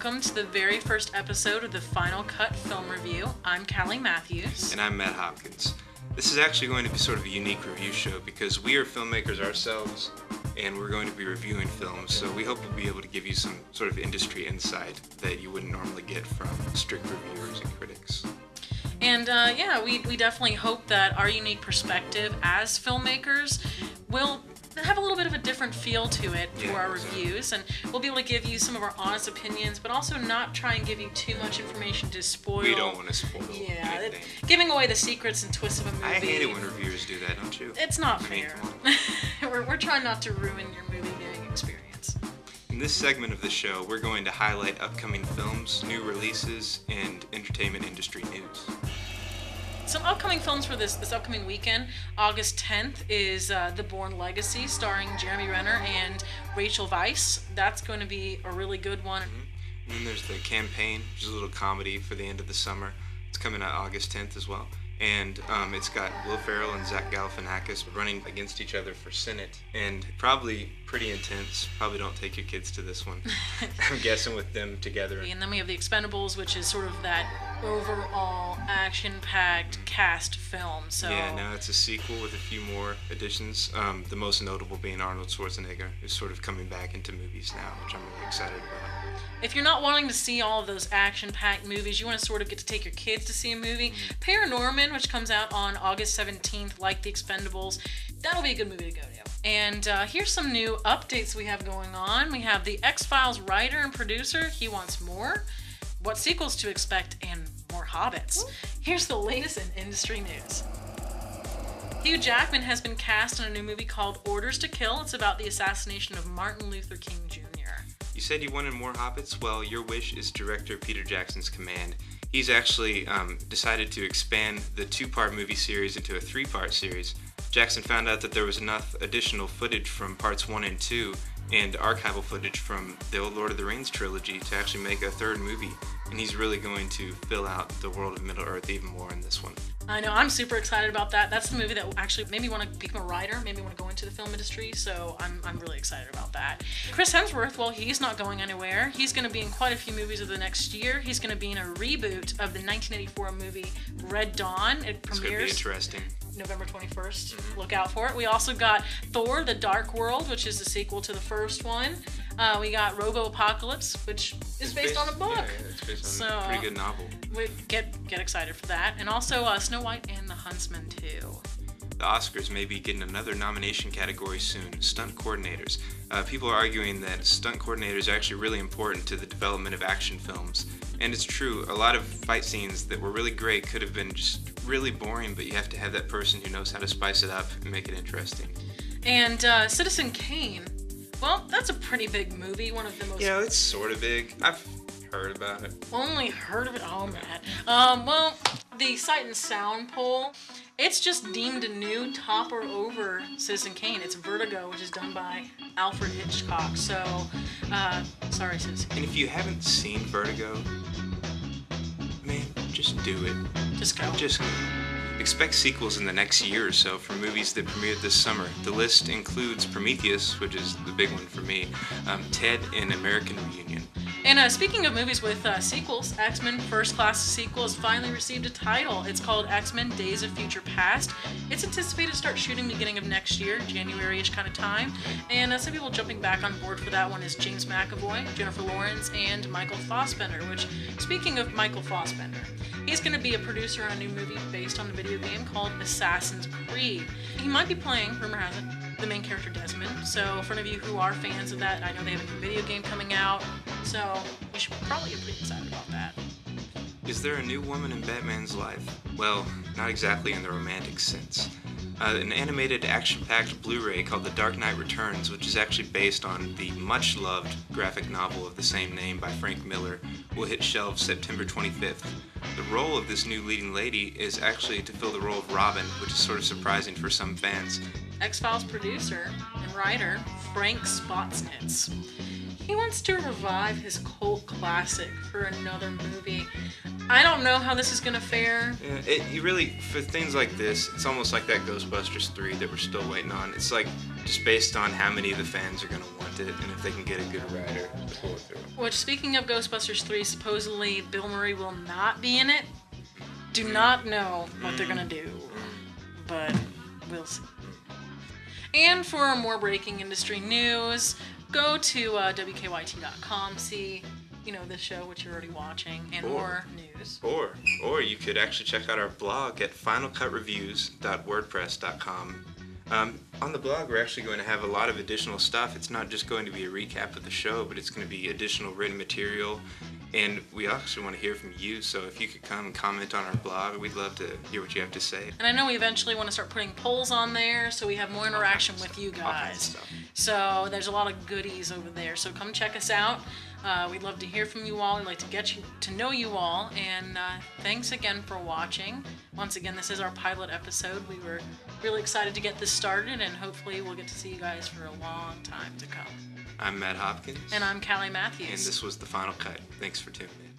welcome to the very first episode of the Final Cut Film Review. I'm Callie Matthews. And I'm Matt Hopkins. This is actually going to be sort of a unique review show because we are filmmakers ourselves and we're going to be reviewing films, so we hope we'll be able to give you some sort of industry insight that you wouldn't normally get from strict reviewers and critics. And we definitely hope that our unique perspective as filmmakers will have a little bit of a different feel to it for our reviews, and we'll be able to give you some of our honest opinions, but also not try and give you too much information to spoil. We don't want to spoil anything. Giving away the secrets and twists of a movie. I hate it when reviewers do that, don't you? It's not fair. We're trying not to ruin your movie viewing experience. In this segment of the show, we're going to highlight upcoming films, new releases, and entertainment industry news. Some upcoming films for this upcoming weekend. August 10th is The Bourne Legacy, starring Jeremy Renner and Rachel Weisz. That's going to be a really good one. Mm-hmm. And then there's The Campaign, which is a little comedy for the end of the summer. It's coming out August 10th as well. And it's got Will Ferrell and Zach Galifianakis running against each other for Senate. And probably pretty intense. Probably don't take your kids to this one. I'm guessing with them together. And then we have The Expendables, which is sort of that overall action-packed cast film. So yeah, now it's a sequel with a few more additions. The most notable being Arnold Schwarzenegger, who's sort of coming back into movies now, which I'm really excited about. If you're not wanting to see all of those action-packed movies, you want to sort of get to take your kids to see a movie, Paranorman, which comes out on August 17th, like The Expendables, that'll be a good movie to go to. And here's some new updates we have going on. We have the X-Files writer and producer, he wants more, what sequels to expect, and more Hobbits. Here's the latest in industry news. Hugh Jackman has been cast in a new movie called Orders to Kill. It's about the assassination of Martin Luther King Jr. You said you wanted more Hobbits? Well, your wish is director Peter Jackson's command. He's actually decided to expand the two-part movie series into a three-part series. Jackson found out that there was enough additional footage from parts 1 and 2 and archival footage from the old Lord of the Rings trilogy to actually make a third movie. And he's really going to fill out the world of Middle-earth even more in this one. I know, I'm super excited about that. That's the movie that actually made me want to become a writer, made me want to go into the film industry, so I'm really excited about that. Chris Hemsworth, well, he's not going anywhere. He's going to be in quite a few movies of the next year. He's going to be in a reboot of the 1984 movie Red Dawn. It premieres. It's going to be interesting. November 21st. Look out for it. We also got Thor: The Dark World, which is the sequel to the first one. We got Robo Apocalypse, which is based on a book. Yeah, it's based on a pretty good novel. We get excited for that. And also Snow White and the Huntsman 2. The Oscars may be getting another nomination category soon, stunt coordinators. People are arguing that stunt coordinators are actually really important to the development of action films. And it's true, a lot of fight scenes that were really great could have been just really boring, but you have to have that person who knows how to spice it up and make it interesting. And Citizen Kane, well, that's a pretty big movie, one of the most... Yeah, it's sort of big. I've heard about it. Only heard of it? Oh, Matt. Well, the Sight and Sound poll, it's just deemed a new topper over Citizen Kane. It's Vertigo, which is done by Alfred Hitchcock. So, sorry, Citizen Kane. And if you haven't seen Vertigo, man, just do it. Just go. Just go. Expect sequels in the next year or so for movies that premiered this summer. The list includes Prometheus, which is the big one for me, Ted, and American Reunion. And speaking of movies with sequels, X-Men First Class sequel has finally received a title. It's called X-Men Days of Future Past. It's anticipated to start shooting beginning of next year, January-ish kind of time. And some people jumping back on board for that one is James McAvoy, Jennifer Lawrence, and Michael Fassbender, which, speaking of Michael Fassbender, he's going to be a producer on a new movie based on a video game called Assassin's Creed. He might be playing, rumor has it, the main character Desmond. So for any of you who are fans of that, I know they have a new video game coming out, so you should probably get pretty excited about that. Is there a new woman in Batman's life? Well, not exactly in the romantic sense. An animated action-packed Blu-ray called The Dark Knight Returns, which is actually based on the much-loved graphic novel of the same name by Frank Miller, will hit shelves September 25th. The role of this new leading lady is actually to fill the role of Robin, which is sort of surprising for some fans. X-Files producer and writer Frank Spotsnitz. He wants to revive his cult classic for another movie. I don't know how this is going to fare. Yeah, you really, for things like this, it's almost like that Ghostbusters 3 that we're still waiting on. It's like just based on how many of the fans are going to want it and if they can get a good writer to pull it through. Which, speaking of Ghostbusters 3, supposedly Bill Murray will not be in it. Do not know what they're going to do, but we'll see. And for more breaking industry news, go to wkyt.com, see, this show, which you're already watching, and more news. Or you could actually check out our blog at finalcutreviews.wordpress.com. On the blog, we're actually going to have a lot of additional stuff. It's not just going to be a recap of the show, but it's going to be additional written material. And we actually want to hear from you, so if you could come and comment on our blog, we'd love to hear what you have to say. And I know we eventually want to start putting polls on there, so we have more interaction with you guys. So there's a lot of goodies over there, so come check us out. We'd love to hear from you all. We'd like to get to know you all, and thanks again for watching. Once again, this is our pilot episode. We were really excited to get this started, and hopefully we'll get to see you guys for a long time to come. I'm Matt Hopkins. And I'm Callie Matthews. And this was The Final Cut. Thanks for tuning in.